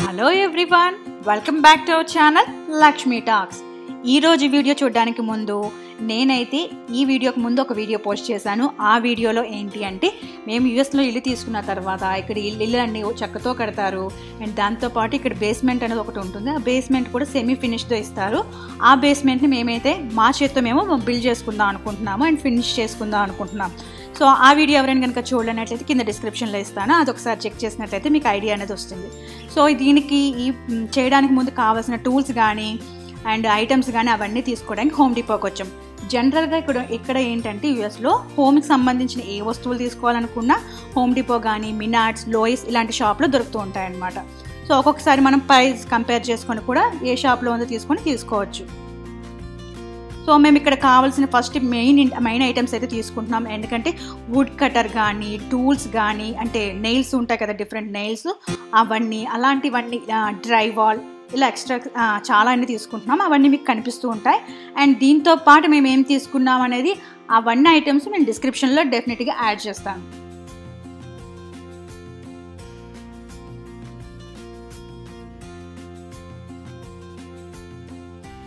Hello everyone, welcome back to our channel Lakshmi talks. ఈరోజు video చూడడానికి ముందు నేనైతే ఈ వీడియోకి ముందు ఒక వీడియో పోస్ట్ చేశాను. ఆ వీడియోలో ఏంటి అంటే మేము యూఎస్లో ఇల్లు తీసుకున్న తర్వాత ఇక్కడ ఇల్లు అన్ని చెక్కతో కడతారు అండ్ దాంతోపాటు ఇక్కడ బేస్మెంట్ అనేది ఒకటి ఉంటుంది. ఆ బేస్మెంట్ కూడా సెమీ ఫినిష్తో ఇస్తారు. ఆ బేస్మెంట్ని మేమైతే మా చేత్తో మేము బిల్డ్ చేసుకుందాం అనుకుంటున్నాము అండ్ ఫినిష్ చేసుకుందాం అనుకుంటున్నాం. సో ఆ వీడియో ఎవరైనా కనుక చూడనట్లయితే కింద డిస్క్రిప్షన్లో ఇస్తాను, అదొకసారి చెక్ చేసినట్లయితే మీకు ఐడియా అనేది వస్తుంది. సో దీనికి చేయడానికి ముందు కావాల్సిన టూల్స్ కానీ అండ్ ఐటమ్స్ కానీ అవన్నీ తీసుకోవడానికి హోమ్ డిపోకి వచ్చాం. జనరల్గా ఇక్కడ ఏంటంటే యూఎస్లో హోమ్కి సంబంధించిన ఏ వస్తువులు తీసుకోవాలనుకున్నా హోమ్ డిపో కానీ మినార్ట్స్, లోయిస్ ఇలాంటి షాప్లో దొరుకుతూ ఉంటాయన్నమాట. సో ఒక్కొక్కసారి మనం ప్రైస్ కంపేర్ చేసుకొని కూడా ఏ షాప్లో ఉందో తీసుకోవచ్చు. సో మేము ఇక్కడ కావాల్సిన ఫస్ట్ మెయిన్ ఐటమ్స్ అయితే తీసుకుంటున్నాం. ఎందుకంటే వుడ్ కటర్ కానీ టూల్స్ కానీ అంటే నెయిల్స్ ఉంటాయి కదా, డిఫరెంట్ నెయిల్స్ అవన్నీ అలాంటివన్నీ, డ్రైవాల్ ఇలా ఎక్స్ట్రా చాలా అన్నీ తీసుకుంటున్నాం. అవన్నీ మీకు కనిపిస్తూ ఉంటాయి. అండ్ దీంతో పాటు మేము ఏం తీసుకున్నాం అనేది అవన్నీ ఐటమ్స్ నేను డిస్క్రిప్షన్లో డెఫినెట్గా యాడ్ చేస్తాను.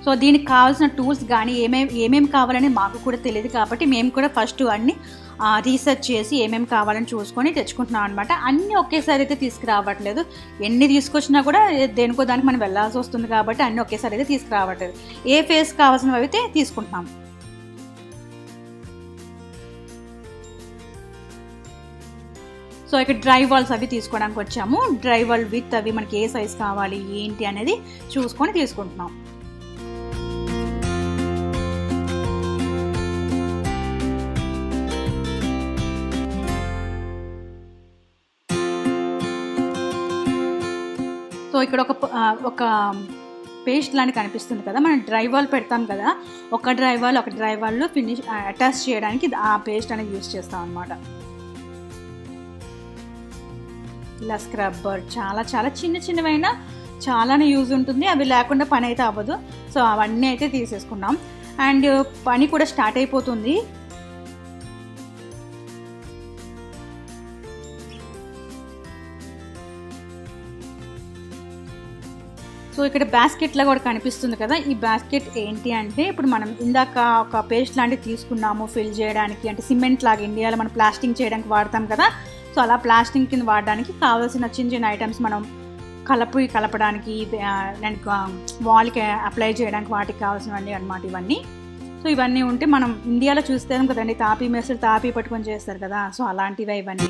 సో దీనికి కావాల్సిన టూల్స్ కానీ ఏమేమి కావాలని మాకు కూడా తెలియదు కాబట్టి మేము కూడా ఫస్ట్ అన్నీ రీసెర్చ్ చేసి ఏమేమి కావాలని చూసుకొని తెచ్చుకుంటున్నాం అనమాట. అన్నీ ఒకేసారి అయితే తీసుకురావట్లేదు. ఎన్ని తీసుకొచ్చినా కూడా దేనికో దానికి మనం వెళ్ళాల్సి వస్తుంది కాబట్టి అన్నీ ఒకేసారి అయితే తీసుకురావట్లేదు. ఏ ఫేస్ కావాల్సినవి అయితే తీసుకుంటున్నాం. సో ఇక్కడ డ్రైవాల్స్ అవి తీసుకోవడానికి వచ్చాము. డ్రైవాల్ విత్ అవి మనకి ఏ సైజ్ కావాలి ఏంటి అనేది చూసుకొని తీసుకుంటున్నాం. సో ఇక్కడ ఒక పేస్ట్ లాంటి కనిపిస్తుంది కదా, మనం డ్రైవాల్ పెడతాం కదా, ఒక డ్రైవాల్లో ఫినిష్ అటాచ్ చేయడానికి ఆ పేస్ట్ అనేది యూజ్ చేస్తాం అనమాట. ఇలా స్క్రబ్బర్ చాలా చాలా చిన్నవైనా చాలానే యూజ్ ఉంటుంది. అవి లేకుండా పని అయితే అవ్వదు. సో అవన్నీ అయితే తీసేసుకున్నాం అండ్ పని కూడా స్టార్ట్ అయిపోతుంది. సో ఇక్కడ బాస్కెట్ లా కూడా కనిపిస్తుంది కదా, ఈ బాస్కెట్ ఏంటి అంటే ఇప్పుడు మనం ఇందాక ఒక పేస్ట్ లాంటివి తీసుకున్నాము ఫిల్ చేయడానికి, అంటే సిమెంట్ లాగా ఇండియాలో మనం ప్లాస్టింగ్ చేయడానికి వాడతాం కదా. సో అలా ప్లాస్టింగ్ కింద వాడడానికి కావాల్సిన చిన్న ఐటమ్స్ మనం కలపడానికి వాల్కి అప్లై చేయడానికి వాటికి కావాల్సినవన్నీ అనమాట ఇవన్నీ. సో ఇవన్నీ ఉంటే మనం ఇండియాలో చూస్తాం కదండి, తాపీ మేస్త్రులు తాపీ పట్టుకొని చేస్తారు కదా, సో అలాంటివే ఇవన్నీ.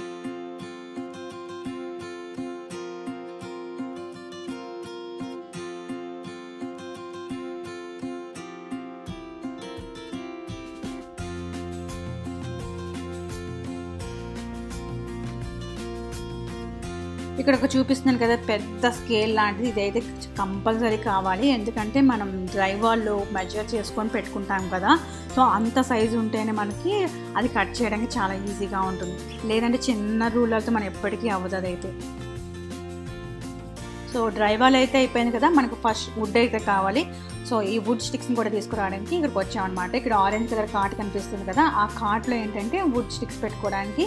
ఇక్కడ ఒక చూపిస్తున్నాను కదా పెద్ద స్కేల్ లాంటిది, ఇదైతే కంపల్సరీ కావాలి. ఎందుకంటే మనం డ్రైవాల్లో మెజర్ చేసుకొని పెట్టుకుంటాం కదా, సో అంత సైజు ఉంటేనే మనకి అది కట్ చేయడానికి చాలా ఈజీగా ఉంటుంది. లేదంటే చిన్న రూలర్తో మనం ఎప్పటికీ అవ్వదు అదైతే. సో డ్రైవాల్ అయితే అయిపోయింది కదా, మనకు ఫస్ట్ వుడ్ అయితే కావాలి. సో ఈ వుడ్ స్టిక్స్ని కూడా తీసుకురావడానికి ఇక్కడికి వచ్చామన్నమాట. ఇక్కడ ఆరెంజ్ కలర్ కార్ట్ కనిపిస్తుంది కదా, ఆ కార్ట్లో ఏంటంటే వుడ్ స్టిక్స్ పెట్టుకోవడానికి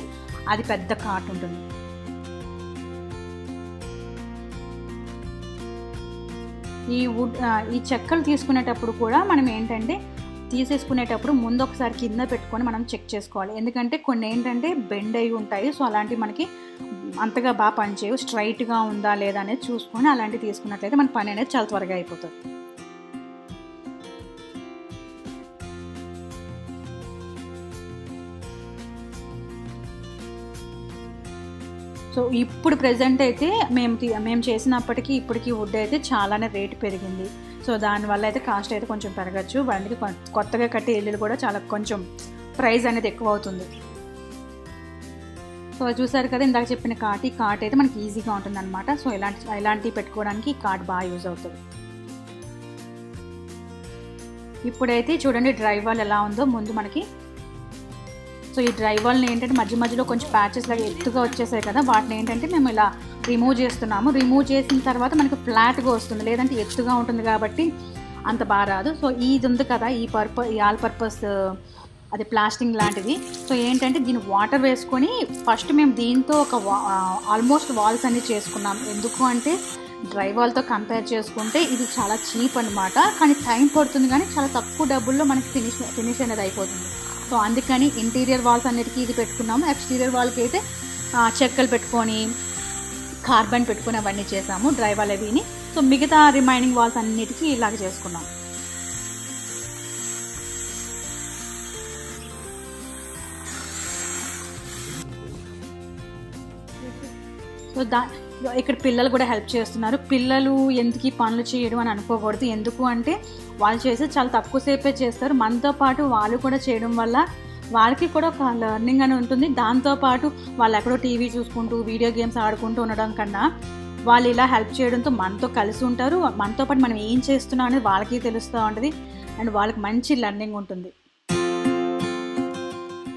అది పెద్ద కార్ట్ ఉంటుంది. ఈ చెక్కలు తీసుకునేటప్పుడు కూడా మనం ఏంటంటే తీసేసుకునేటప్పుడు ముందు ఒకసారి కింద పెట్టుకొని మనం చెక్ చేసుకోవాలి. ఎందుకంటే కొన్ని ఏంటంటే బెండ్ అయి ఉంటాయి. సో అలాంటివి మనకి అంతగా బాగా పనిచేయవు. స్ట్రైట్గా ఉందా లేదా అనేది చూసుకొని అలాంటివి తీసుకున్నట్లయితే మన పని అనేది చాలా త్వరగా అయిపోతుంది. సో ఇప్పుడు ప్రెజెంట్ అయితే మేము చేసినప్పటికీ ఇప్పటికీ వుడ్ అయితే చాలానే రేటు పెరిగింది. సో దానివల్ల అయితే కాస్ట్ అయితే కొంచెం పెరగచ్చు. అందుకే కొత్తగా కట్టే ఇల్లులు కూడా చాలా కొంచెం ప్రైస్ అనేది ఎక్కువ అవుతుంది. సో చూసారు కదా ఇందాక చెప్పిన కార్ట్, ఈ కార్ట్ అయితే మనకి ఈజీగా ఉంటుంది అనమాట. సో ఇలాంటివి పెట్టుకోవడానికి ఈ కార్ట్ బాగా యూజ్ అవుతుంది. ఇప్పుడైతే చూడండి డ్రైవాల్ ఎలా ఉందో ముందు మనకి. సో ఈ డ్రైవాల్ని ఏంటంటే మధ్యలో కొంచెం ప్యాచెస్ లాగా ఎత్తుగా వచ్చేసాయి కదా, వాటిని ఏంటంటే మేము ఇలా రిమూవ్ చేస్తున్నాము. రిమూవ్ చేసిన తర్వాత మనకి ఫ్లాట్గా వస్తుంది, లేదంటే ఎత్తుగా ఉంటుంది కాబట్టి అంత బాగా రాదు. సో ఇది ఉంది కదా, ఈ ఆల్ పర్పస్ అది ప్లాస్టింగ్ లాంటిది. సో ఏంటంటే దీని వాటర్ వేసుకొని ఫస్ట్ మేము దీంతో ఒక ఆల్మోస్ట్ వాల్స్ అన్ని చేసుకున్నాం. ఎందుకు అంటే డ్రైవాల్తో కంపేర్ చేసుకుంటే ఇది చాలా చీప్ అనమాట. కానీ టైం పడుతుంది, కానీ చాలా తక్కువ డబ్బుల్లో మనకి ఫినిష్ అనేది అయిపోతుంది. సో అందుకని ఇంటీరియర్ వాల్స్ అన్నిటికీ ఇది పెట్టుకున్నాము. ఎక్స్టీరియర్ వాల్కి అయితే చెక్కలు పెట్టుకొని కార్బన్ పెట్టుకొని అవన్నీ చేసాము డ్రైవాల్ అవిని. సో మిగతా రిమైనింగ్ వాల్స్ అన్నిటికీ ఇలాగ చేసుకున్నాం. సో ఇక్కడ పిల్లలు కూడా హెల్ప్ చేస్తున్నారు. పిల్లలు ఎందుకు ఈ పనులు చేయడం అని అనుకోకూడదు. ఎందుకు అంటే వాళ్ళు చేసి చాలా తక్కువసేపే చేస్తారు. మనతో పాటు వాళ్ళు కూడా చేయడం వల్ల వాళ్ళకి కూడా ఒక లెర్నింగ్ అని ఉంటుంది. దాంతోపాటు వాళ్ళు ఎక్కడో టీవీ చూసుకుంటూ వీడియో గేమ్స్ ఆడుకుంటూ ఉండడం కన్నా వాళ్ళు ఇలా హెల్ప్ చేయడంతో మనతో కలిసి ఉంటారు. మనతో పాటు మనం ఏం చేస్తున్నాం అనేది వాళ్ళకి తెలుస్తూ ఉంటుంది. అండ్ వాళ్ళకి మంచి లెర్నింగ్ ఉంటుంది.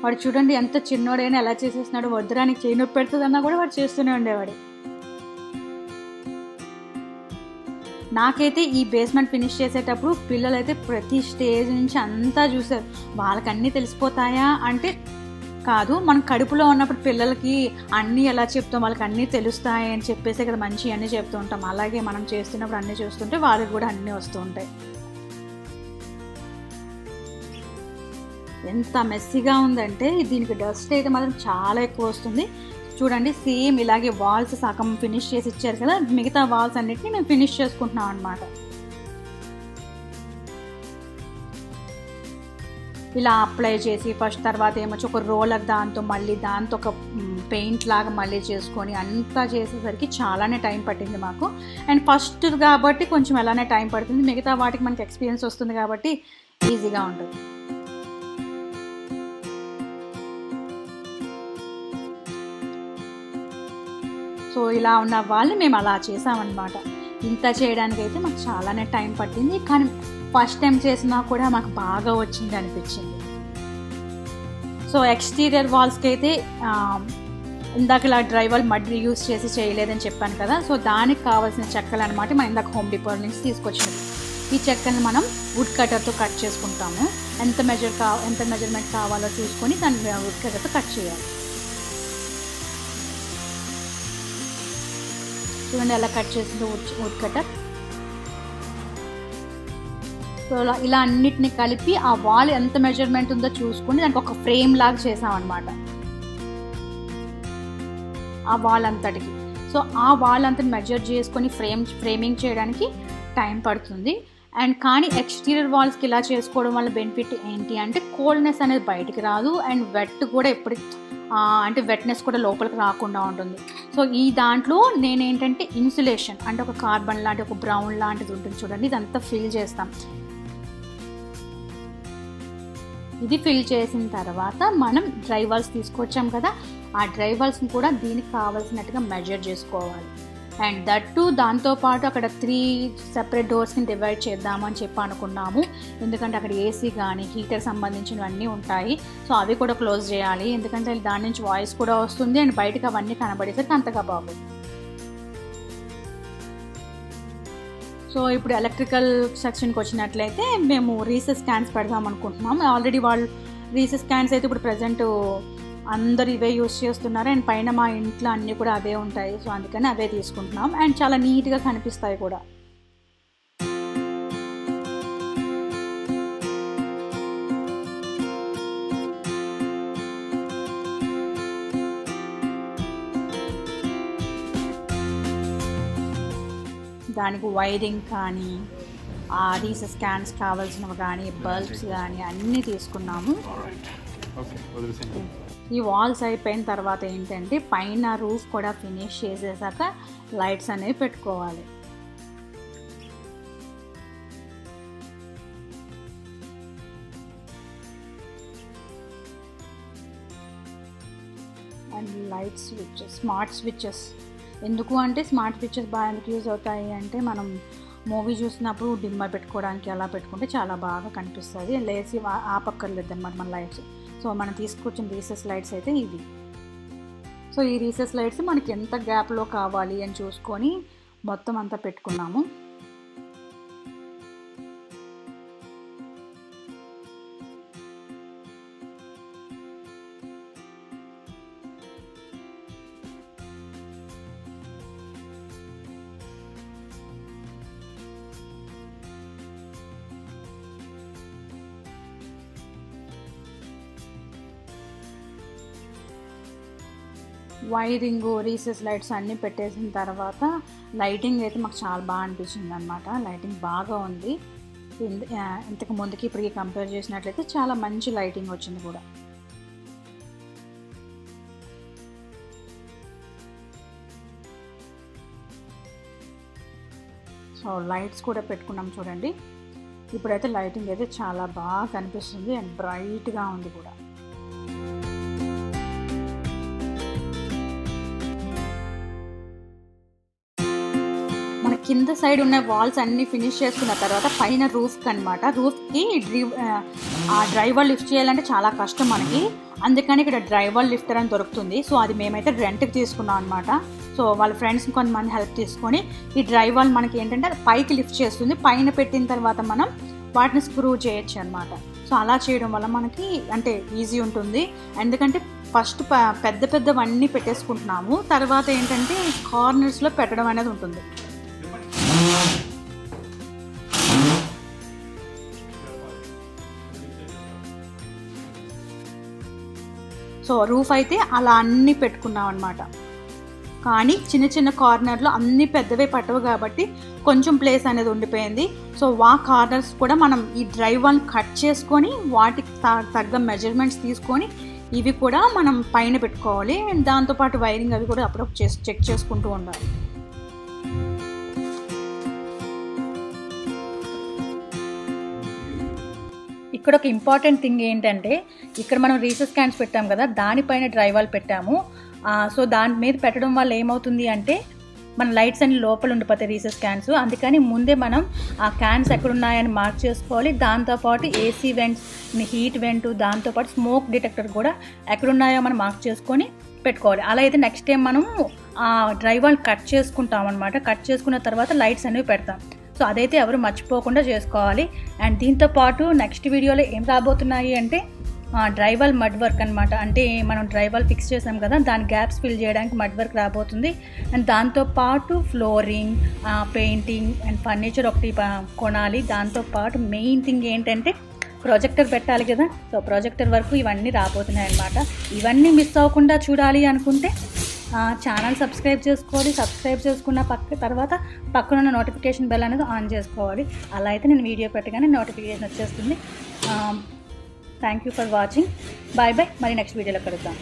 వాడు చూడండి ఎంత చిన్నోడైనా ఎలా చేసేస్తున్నాడు. వద్దరానికి చేయి నొప్పి పెడుతుందన్నా కూడా వాడు చేస్తూనే ఉండేవాడు. నాకైతే ఈ బేస్మెంట్ ఫినిష్ చేసేటప్పుడు పిల్లలైతే ప్రతి స్టేజ్ నుంచి అంతా చూసారు. వాళ్ళకి అన్నీ తెలిసిపోతాయా అంటే కాదు. మనం కడుపులో ఉన్నప్పుడు పిల్లలకి అన్నీ ఎలా చెప్తాం, వాళ్ళకి అన్నీ తెలుస్తాయి అని చెప్పేసి కదా మంచి అన్నీ చెప్తూ ఉంటాం. అలాగే మనం చేస్తున్నప్పుడు అన్నీ చూస్తుంటే వాళ్ళకి కూడా అన్నీ వస్తూ ఉంటాయి. ఎంత మెస్సీగా ఉందంటే దీనికి డస్ట్ అయితే మాత్రం చాలా ఎక్కువ వస్తుంది. చూడండి సేమ్ ఇలాగే వాల్స్ సగం ఫినిష్ చేసి ఇచ్చారు కదా, మిగతా వాల్స్ అన్నిటిని మేము ఫినిష్ చేసుకుంటున్నాం అనమాట. ఇలా అప్లై చేసి ఫస్ట్ తర్వాత ఏమొచ్చి ఒక రోలర్ దాంతో మళ్ళీ దాంతో ఒక పెయింట్ లాగా మళ్ళీ చేసుకొని అంతా చేసేసరికి చాలానే టైం పట్టింది మాకు. అండ్ ఫస్ట్ కాబట్టి కొంచెం అలానే టైం పడుతుంది. మిగతా వాటికి మనకి ఎక్స్పీరియన్స్ వస్తుంది కాబట్టి ఈజీగా ఉంటుంది. సో ఇలా ఉన్న వాళ్ళు మేము అలా చేసామన్నమాట. ఇంత చేయడానికైతే మాకు చాలానే టైం పట్టింది. కానీ ఫస్ట్ టైం చేసినా కూడా మాకు బాగా వచ్చింది అనిపించింది. సో ఎక్స్టీరియర్ వాల్స్కి అయితే ఇందాక ఇలా డ్రైవాల్ మడ్ యూస్ చేసి చేయలేదని చెప్పాను కదా. సో దానికి కావాల్సిన చెక్కలు అనమాట మనం ఇందాక హోమ్ డిపో నుంచి తీసుకొచ్చినవి. ఈ చెక్కల్ని మనం వుడ్ కటర్తో కట్ చేసుకుంటాము. ఎంత మెజర్మెంట్ కావాలో చూసుకొని దాన్ని వుడ్ కటర్తో కట్ చేయాలి. చూడండి ఎలా కట్ చేసిందో వుడ్ కటర్. సో ఇలా అన్నిటిని కలిపి ఆ వాల్ ఎంత మెజర్మెంట్ ఉందో చూసుకుని దానికి ఒక ఫ్రేమ్ లాగా చేసామన్నమాట ఆ వాల్ అంతటికి. సో ఆ వాల్ అంతా మెజర్ చేసుకొని ఫ్రేమింగ్ చేయడానికి టైం పడుతుంది. అండ్ కానీ ఎక్స్టీరియర్ వాల్స్కి ఇలా చేసుకోవడం వల్ల బెనిఫిట్ ఏంటి అంటే కోల్డ్నెస్ అనేది బయటికి రాదు. అండ్ వెట్ కూడా అంటే వెట్నెస్ కూడా లోపలికి రాకుండా ఉంటుంది. సో ఈ దాంట్లో నేనేంటంటే ఇన్సులేషన్ అంటే ఒక కార్బన్ లాంటి ఒక బ్రౌన్ లాంటిది ఉంటుంది చూడండి, ఇదంతా ఫిల్ చేస్తాం. ఇది ఫిల్ చేసిన తర్వాత మనం డ్రైవాల్స్ తీసుకొచ్చాం కదా, ఆ డ్రైవాల్స్ని కూడా దీనికి కావాల్సినట్టుగా మెజర్ చేసుకోవాలి. అండ్ దట్టు దాంతోపాటు అక్కడ 3 సెపరేట్ డోర్స్ని డివైడ్ చేద్దామని చెప్పి అనుకున్నాము. ఎందుకంటే అక్కడ ఏసీ కానీ హీటర్ సంబంధించినవన్నీ ఉంటాయి. సో అవి కూడా క్లోజ్ చేయాలి. ఎందుకంటే దాని నుంచి వాయిస్ కూడా వస్తుంది అండ్ బయటకు అవన్నీ కనబడేసరికి అంతగా బాగుంది. సో ఇప్పుడు ఎలక్ట్రికల్ సెక్షన్కి వచ్చినట్లయితే మేము రీసెస్ క్యాన్స్ పెడదాం అనుకుంటున్నాం. ఆల్రెడీ వాళ్ళు రీసెస్ క్యాన్స్ అయితే ఇప్పుడు ప్రజెంట్ అందరు ఇవే యూస్ చేస్తున్నారు. అండ్ పైన మా ఇంట్లో అన్నీ కూడా అవే ఉంటాయి. సో అందుకని అవే తీసుకుంటున్నాం. అండ్ చాలా నీట్గా కనిపిస్తాయి కూడా. దానికి వైరింగ్ కానీ ఆ రీసెస్ క్యాన్స్ కావాల్సినవి కానీ బల్బ్స్ కానీ అన్నీ తీసుకున్నాము. ఈ వాల్స్ అయిపోయిన తర్వాత ఏంటంటే పైన రూఫ్ కూడా ఫినిష్ చేసేసాక లైట్స్ అనేవి పెట్టుకోవాలి. And light switches, smart switches. ఎందుకు అంటే స్మార్ట్ స్విచెస్ బాగా ఎందుకు యూజ్ అవుతాయి అంటే మనం మూవీ చూసినప్పుడు డిమ్మర్ పెట్టుకోవడానికి అలా పెట్టుకుంటే చాలా బాగా కనిపిస్తుంది. లేచి ఆపక్కర్లేదు అన్నమాట మన లైట్స్. సో మనం తీసుకొచ్చిన రీసెస్ లైట్స్ అయితే ఇవి. సో ఈ రీసెస్ లైట్స్ మనకి ఎంత గ్యాప్లో కావాలి అని చూసుకొని మొత్తం అంతా పెట్టుకున్నాము. వైరింగ్ రీసెస్ లైట్స్ అన్నీ పెట్టేసిన తర్వాత లైటింగ్ అయితే మాకు చాలా బాగా అనిపించింది అనమాట. లైటింగ్ బాగా ఉంది. ఇంతకు ముందుకి ఇప్పటికి కంపేర్ చేసినట్లయితే చాలా మంచి లైటింగ్ వచ్చింది కూడా. సో లైట్స్ కూడా పెట్టుకున్నాం చూడండి. ఇప్పుడైతే లైటింగ్ అయితే చాలా బాగా కనిపిస్తుంది అండ్ బ్రైట్గా ఉంది కూడా. మన కింద సైడ్ ఉన్న వాల్స్ అన్నీ ఫినిష్ చేసుకున్న తర్వాత పైన రూఫ్కి అనమాట, రూఫ్కి ఆ డ్రైవాల్ లిఫ్ట్ చేయాలంటే చాలా కష్టం మనకి. అందుకని ఇక్కడ డ్రైవాల్ లిఫ్టర్ అని దొరుకుతుంది. సో అది మేమైతే రెంట్కి తీసుకున్నాం అనమాట. సో వాళ్ళ ఫ్రెండ్స్ని కొంతమంది హెల్ప్ తీసుకొని ఈ డ్రైవాల్ మనకి ఏంటంటే పైకి లిఫ్ట్ చేస్తుంది. పైన పెట్టిన తర్వాత మనం వాటిని స్క్రూ చేయొచ్చు అనమాట. సో అలా చేయడం వల్ల మనకి అంటే ఈజీ ఉంటుంది. ఎందుకంటే ఫస్ట్ పెద్దవన్నీ పెట్టేసుకుంటున్నాము, తర్వాత ఏంటంటే కార్నర్స్లో పెట్టడం అనేది ఉంటుంది. సో రూఫ్ అయితే అలా అన్నీ పెట్టుకున్నాం అనమాట. కానీ చిన్న చిన్న కార్నర్లో అన్ని పెద్దవే పట్టవు కాబట్టి కొంచెం ప్లేస్ అనేది ఉండిపోయింది. సో ఆ కార్నర్స్ కూడా మనం ఈ డ్రైవాల్ కట్ చేసుకొని వాటికి తగ్గ మెజర్మెంట్స్ తీసుకొని ఇవి కూడా మనం పైన పెట్టుకోవాలి. దాంతోపాటు వైరింగ్ అవి కూడా అప్పుడప్పుడు చెక్ చేసుకుంటూ ఉండాలి. ఇక్కడ ఒక ఇంపార్టెంట్ థింగ్ ఏంటంటే ఇక్కడ మనం రీసెస్ క్యాన్స్ పెట్టాం కదా, దానిపైన డ్రైవాల్ పెట్టాము. సో దాని మీద పెట్టడం వల్ల ఏమవుతుంది అంటే మన లైట్స్ అన్ని లోపల ఉండిపోతాయి రీసెస్ క్యాన్స్. అందుకని ముందే మనం ఆ క్యాన్స్ ఎక్కడున్నాయని మార్క్ చేసుకోవాలి. దాంతోపాటు ఏసీ వెంట్స్, హీట్ వెంట్, దాంతోపాటు స్మోక్ డిటెక్టర్ కూడా ఎక్కడున్నాయో మనం మార్క్ చేసుకొని పెట్టుకోవాలి. అలా అయితే నెక్స్ట్ టైం మనం ఆ డ్రైవాల్ కట్ చేసుకుంటాం అనమాట. కట్ చేసుకున్న తర్వాత లైట్స్ అనేవి పెడతాం. సో అదైతే ఎవరు మర్చిపోకుండా చేసుకోవాలి. అండ్ దీంతోపాటు నెక్స్ట్ వీడియోలో ఏం రాబోతున్నాయి అంటే డ్రైవాల్ మడ్ వర్క్ అనమాట. అంటే మనం డ్రైవాల్ ఫిక్స్ చేసాం కదా, దాని గ్యాప్స్ ఫిల్ చేయడానికి మడ్ వర్క్ రాబోతుంది. అండ్ దాంతోపాటు ఫ్లోరింగ్, పెయింటింగ్ అండ్ ఫర్నిచర్ ఒకటి కొనాలి. దాంతోపాటు మెయిన్ థింగ్ ఏంటంటే ప్రొజెక్టర్ పెట్టాలి కదా. సో ప్రొజెక్టర్ వరకు ఇవన్నీ రాబోతున్నాయి అనమాట. ఇవన్నీ మిస్ అవ్వకుండా చూడాలి అనుకుంటే ఛానల్ సబ్స్క్రైబ్ చేసుకోవాలి. సబ్స్క్రైబ్ చేసుకున్న తర్వాత పక్కనున్న నోటిఫికేషన్ బెల్ అనేది ఆన్ చేసుకోవాలి. అలా అయితే నేను వీడియో పెట్టగానే నోటిఫికేషన్ వచ్చేస్తుంది. Thank you for watching. Bye bye. మరి నెక్స్ట్ వీడియోలో కలుద్దాం.